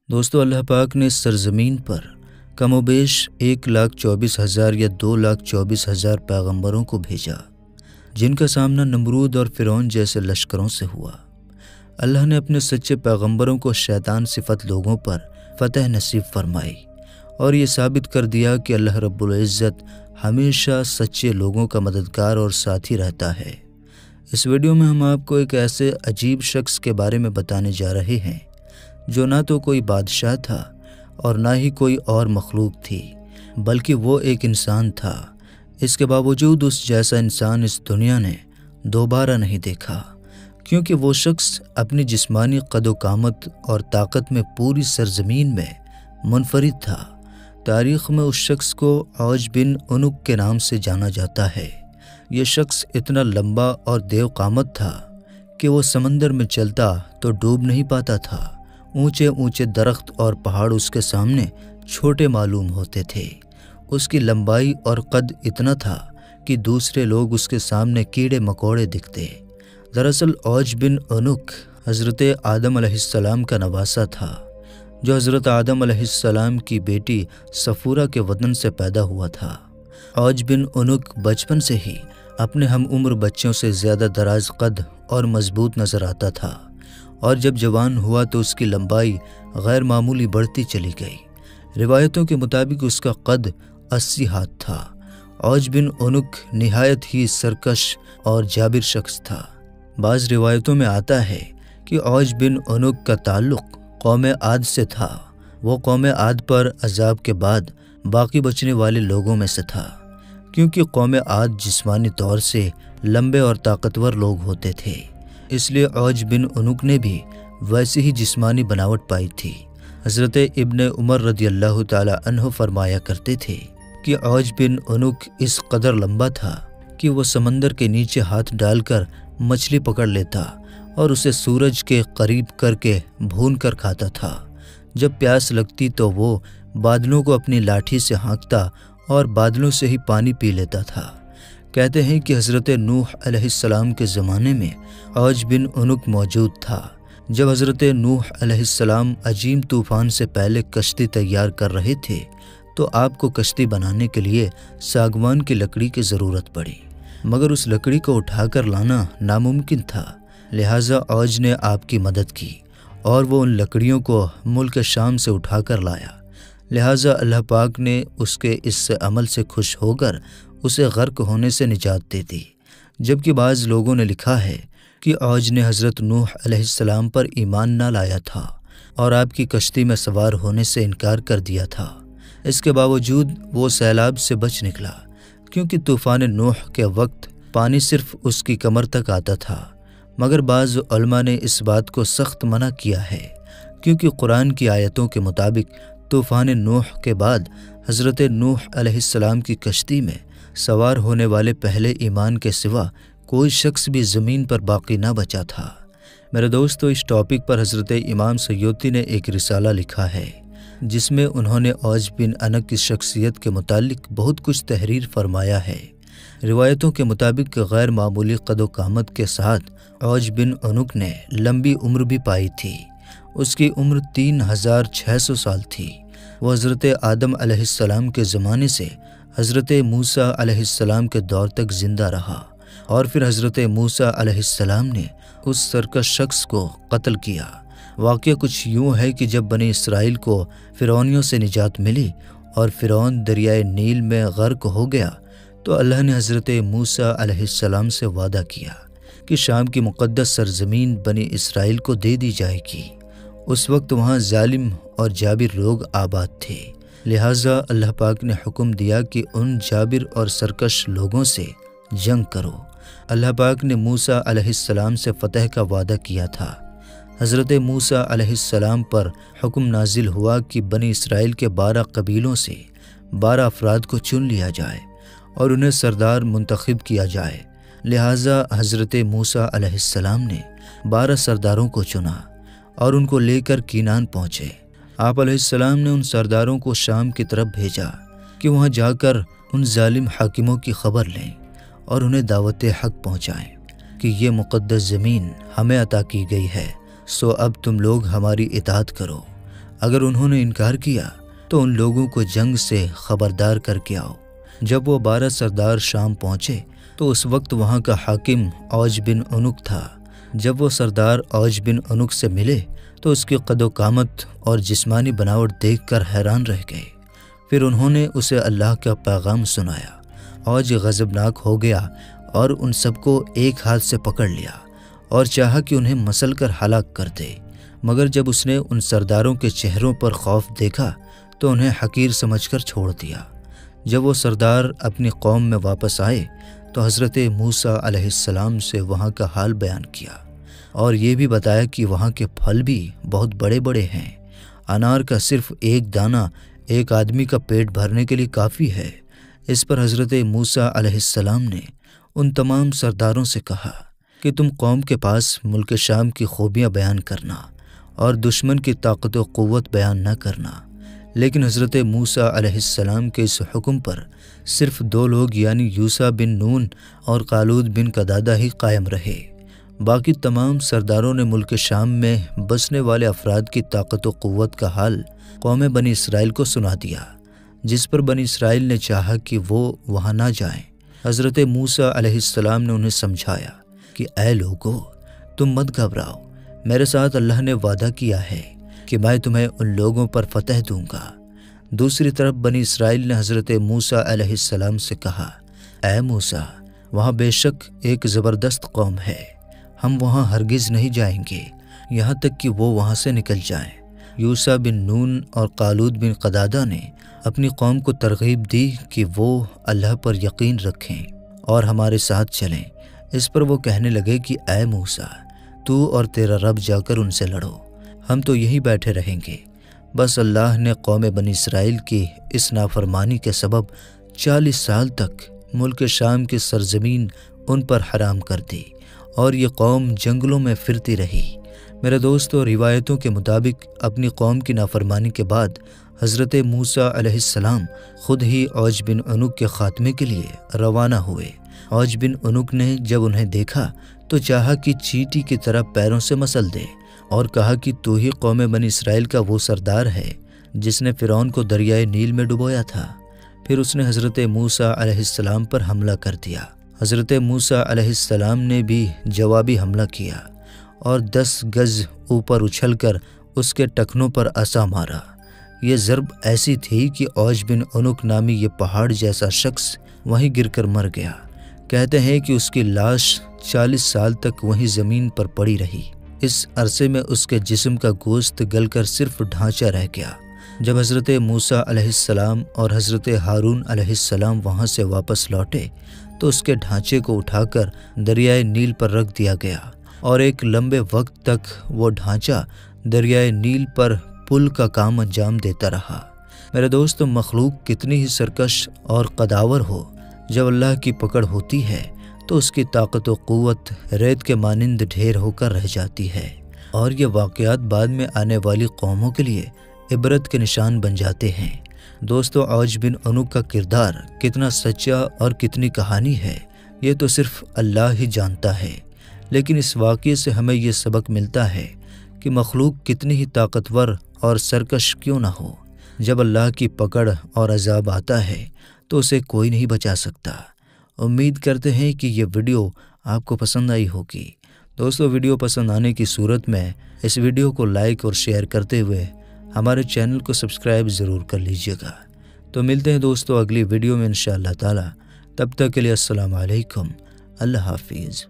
دوستو، اللہ پاک نے اس سرزمین پر کم و بیش 1,24,000 یا 2,24,000 پیغمبروں کو بھیجا، جن کا سامنا نمرود اور فرعون جیسے لشکروں سے ہوا۔ اللہ نے اپنے سچے پیغمبروں کو شیطان صفت لوگوں پر فتح نصیب فرمائی اور یہ ثابت کر دیا کہ اللہ رب العزت ہمیشہ سچے لوگوں کا مددگار اور ساتھی رہتا ہے۔ اس ویڈیو میں ہم آپ کو ایک ایسے عجیب شخص کے بارے میں بتانے جا رہے ہیں جو نہ تو کوئی بادشاہ تھا اور نہ ہی کوئی اور مخلوق تھی، بلکہ وہ ایک انسان تھا۔ اس کے باوجود اس جیسا انسان اس دنیا نے دوبارہ نہیں دیکھا، کیونکہ وہ شخص اپنی جسمانی قد و قامت اور طاقت میں پوری سرزمین میں منفرد تھا۔ تاریخ میں اس شخص کو عوج بن عنق کے نام سے جانا جاتا ہے۔ یہ شخص اتنا لمبا اور دیو قامت تھا کہ وہ سمندر میں چلتا تو ڈوب نہیں پاتا تھا۔ اونچے اونچے درخت اور پہاڑ اس کے سامنے چھوٹے معلوم ہوتے تھے۔ اس کی لمبائی اور قد اتنا تھا کہ دوسرے لوگ اس کے سامنے کیڑے مکوڑے دکھتے۔ دراصل عوج بن عنق حضرت آدم علیہ السلام کا نواسہ تھا، جو حضرت آدم علیہ السلام کی بیٹی صفورہ کے وطن سے پیدا ہوا تھا۔ عوج بن عنق بچپن سے ہی اپنے ہم عمر بچوں سے زیادہ دراز قد اور مضبوط نظر آتا تھا، اور جب جوان ہوا تو اس کی لمبائی غیر معمولی بڑھتی چلی گئی۔ روایتوں کے مطابق اس کا قد 80 ہاتھ تھا۔ عوج بن عنق نہایت ہی سرکش اور جابر شخص تھا۔ بعض روایتوں میں آتا ہے کہ عوج بن عنق کا تعلق قوم عاد سے تھا۔ وہ قوم عاد پر عذاب کے بعد باقی بچنے والے لوگوں میں سے تھا، کیونکہ قوم عاد جسمانی طور سے لمبے اور طاقتور لوگ ہوتے تھے، اس لیے عوج بن عنق نے بھی ویسی ہی جسمانی بناوٹ پائی تھی۔ حضرت ابن عمر رضی اللہ تعالی عنہ فرمایا کرتے تھے کہ عوج بن عنق اس قدر لمبا تھا کہ وہ سمندر کے نیچے ہاتھ ڈال کر مچھلی پکڑ لیتا اور اسے سورج کے قریب کر کے بھون کر کھاتا تھا۔ جب پیاس لگتی تو وہ بادلوں کو اپنی لاٹھی سے ہانکتا اور بادلوں سے ہی پانی پی لیتا تھا۔ کہتے ہیں کہ حضرت نوح علیہ السلام کے زمانے میں عوج بن عنق موجود تھا۔ جب حضرت نوح علیہ السلام عظیم طوفان سے پہلے کشتی تیار کر رہے تھے تو آپ کو کشتی بنانے کے لیے ساگوان کی لکڑی کی ضرورت پڑی، مگر اس لکڑی کو اٹھا کر لانا ناممکن تھا، لہٰذا عوج نے آپ کی مدد کی اور وہ ان لکڑیوں کو ملک شام سے اٹھا کر لایا۔ لہٰذا اللہ پاک نے اس کے اس عمل سے خوش ہو کر اسے غرق ہونے سے نجات دے دی۔ جبکہ بعض لوگوں نے لکھا ہے کہ عوج نے حضرت نوح علیہ السلام پر ایمان نہ لایا تھا اور آپ کی کشتی میں سوار ہونے سے انکار کر دیا تھا۔ اس کے باوجود وہ سیلاب سے بچ نکلا، کیونکہ طوفان نوح کے وقت پانی صرف اس کی کمر تک آتا تھا۔ مگر بعض علماء نے اس بات کو سخت منع کیا ہے، کیونکہ قرآن کی آیتوں کے مطابق طوفان نوح کے بعد حضرت نوح علیہ السلام کی کشتی میں سوار ہونے والے پہلے ایمان کے سوا کوئی شخص بھی زمین پر باقی نہ بچا تھا۔ میرے دوستو، اس ٹاپک پر حضرت امام سیوطی نے ایک رسالہ لکھا ہے، جس میں انہوں نے عوج بن عنق کی شخصیت کے متعلق بہت کچھ تحریر فرمایا ہے۔ روایتوں کے مطابق غیر معمولی قد و قامت کے ساتھ عوج بن عنق نے لمبی عمر بھی پائی تھی۔ اس کی عمر 3600 سال تھی۔ وہ حضرت آدم علیہ السلام کے زمانے سے حضرت موسیٰ علیہ السلام کے دور تک زندہ رہا، اور پھر حضرت موسیٰ علیہ السلام نے اس سرکش شخص کو قتل کیا۔ واقعہ کچھ یوں ہے کہ جب بنی اسرائیل کو فرعونیوں سے نجات ملی اور فرعون دریائے نیل میں غرق ہو گیا تو اللہ نے حضرت موسیٰ علیہ السلام سے وعدہ کیا کہ شام کی مقدس سرزمین بنی اسرائیل کو دے دی جائے گی۔ اس وقت وہاں ظالم اور جابر لوگ آباد تھے، لہٰذا اللہ پاک نے حکم دیا کہ ان جابر اور سرکش لوگوں سے جنگ کرو۔ اللہ پاک نے موسیٰ علیہ السلام سے فتح کا وعدہ کیا تھا۔ حضرت موسیٰ علیہ السلام پر حکم نازل ہوا کہ بنی اسرائیل کے 12 قبیلوں سے 12 افراد کو چن لیا جائے اور انہیں سردار منتخب کیا جائے۔ لہٰذا حضرت موسیٰ علیہ السلام نے 12 سرداروں کو چنا اور ان کو لے کر کینان پہنچے۔ آپ علیہ السلام نے ان سرداروں کو شام کی طرف بھیجا کہ وہاں جا کر ان ظالم حاکموں کی خبر لیں اور انہیں دعوت حق پہنچائیں کہ یہ مقدس زمین ہمیں عطا کی گئی ہے، سو اب تم لوگ ہماری اطاعت کرو۔ اگر انہوں نے انکار کیا تو ان لوگوں کو جنگ سے خبردار کر کے آؤ۔ جب وہ 12 سردار شام پہنچے تو اس وقت وہاں کا حاکم اوج بن عنق تھا۔ جب وہ سردار اوج بن عنق سے ملے تو اس کی قد و قامت اور جسمانی بناوٹ دیکھ کر حیران رہ گئے۔ پھر انہوں نے اسے اللہ کا پیغام سنایا۔ اوج غضبناک ہو گیا اور ان سب کو ایک ہاتھ سے پکڑ لیا اور چاہا کہ انہیں مسل کر ہلاک کر دے، مگر جب اس نے ان سرداروں کے چہروں پر خوف دیکھا تو انہیں حقیر سمجھ کر چھوڑ دیا۔ جب وہ سردار اپنی قوم میں واپس آئے تو حضرت موسیٰ علیہ السلام سے وہاں کا حال بیان کیا اور یہ بھی بتایا کہ وہاں کے پھل بھی بہت بڑے بڑے ہیں۔ انار کا صرف ایک دانہ ایک آدمی کا پیٹ بھرنے کے لیے کافی ہے۔ اس پر حضرت موسیٰ علیہ السلام نے ان تمام سرداروں سے کہا کہ تم قوم کے پاس ملک شام کی خوبیاں بیان کرنا اور دشمن کی طاقت و قوت بیان نہ کرنا، لیکن حضرت موسیٰ علیہ السلام کے اس حکم پر صرف 2 لوگ یعنی یوشع بن نون اور قالود بن قدادہ ہی قائم رہے۔ باقی تمام سرداروں نے ملک شام میں بسنے والے افراد کی طاقت و قوت کا حال قوم بنی اسرائیل کو سنا دیا، جس پر بنی اسرائیل نے چاہا کہ وہ وہاں نہ جائیں۔ حضرت موسیٰ علیہ السلام نے انہیں سمجھایا کہ اے لوگو، تم مت گھبراؤ، میرے ساتھ اللہ نے وعدہ کیا ہے کہ میں تمہیں ان لوگوں پر فتح دوں گا۔ دوسری طرف بنی اسرائیل نے حضرت موسیٰ علیہ السلام سے کہا، اے موسیٰ، وہاں بے شک ایک زبردست قوم ہے، ہم وہاں ہرگز نہیں جائیں گے یہاں تک کہ وہ وہاں سے نکل جائیں۔ یوشع بن نون اور قالود بن قدادہ نے اپنی قوم کو ترغیب دی کہ وہ اللہ پر یقین رکھیں اور ہمارے ساتھ چلیں۔ اس پر وہ کہنے لگے کہ اے موسیٰ، تو اور تیرا رب جا کر ان سے لڑو، ہم تو یہیں بیٹھے رہیں گے۔ بس اللہ نے قوم بنی اسرائیل کی اس نافرمانی کے سبب 40 سال تک ملک شام کی سرزمین ان پر حرام کر دی اور یہ قوم جنگلوں میں پھرتی رہی۔ میرے دوستو، روایتوں کے مطابق اپنی قوم کی نافرمانی کے بعد حضرت موسیٰ علیہ السلام خود ہی اوج بن عنق کے خاتمے کے لیے روانہ ہوئے۔ اوج بن عنق نے جب انہیں دیکھا تو چاہا کہ چیٹی کی طرح پیروں سے مسل دے اور کہا کہ تو ہی قوم بنی اسرائیل کا وہ سردار ہے جس نے فرعون کو دریائے نیل میں ڈبویا تھا۔ پھر اس نے حضرت موسیٰ علیہ السلام پر حملہ کر دیا۔ حضرت موسیٰ علیہ السلام نے بھی جوابی حملہ کیا اور 10 گز اوپر اچھل کر اس کے ٹخنوں پر عصا مارا۔ یہ ضرب ایسی تھی کہ اوج بن عنق نامی یہ پہاڑ جیسا شخص وہیں گر کر مر گیا۔ کہتے ہیں کہ اس کی لاش 40 سال تک وہیں زمین پر پڑی رہی۔ اس عرصے میں اس کے جسم کا گوشت گل کر صرف ڈھانچہ رہ گیا۔ جب حضرت موسیٰ علیہ السلام اور حضرت ہارون علیہ السلام وہاں سے واپس لوٹے تو اس کے ڈھانچے کو اٹھا کر دریائے نیل پر رکھ دیا گیا اور ایک لمبے وقت تک وہ ڈھانچہ دریائے نیل پر پل کا کام انجام دیتا رہا۔ میرے دوست، مخلوق کتنی ہی سرکش اور قداور ہو، جب اللہ کی پکڑ ہوتی ہے تو اس کی طاقت و قوت ریت کے مانند ڈھیر ہو کر رہ جاتی ہے، اور یہ واقعات بعد میں آنے والی قوموں کے لیے عبرت کے نشان بن جاتے ہیں۔ دوستو، اوج بن عنق کا کردار کتنا سچا اور کتنی کہانی ہے، یہ تو صرف اللہ ہی جانتا ہے، لیکن اس واقعے سے ہمیں یہ سبق ملتا ہے کہ مخلوق کتنی ہی طاقتور اور سرکش کیوں نہ ہو، جب اللہ کی پکڑ اور عذاب آتا ہے تو اسے کوئی نہیں بچا سکتا۔ امید کرتے ہیں کہ یہ ویڈیو آپ کو پسند آئی ہوگی۔ دوستو، ویڈیو پسند آنے کی صورت میں اس ویڈیو کو لائک اور شیئر کرتے ہوئے ہمارے چینل کو سبسکرائب ضرور کر لیجئے گا۔ تو ملتے ہیں دوستو اگلی ویڈیو میں انشاءاللہ تعالی۔ تب تک کے لیے السلام علیکم، اللہ حافظ۔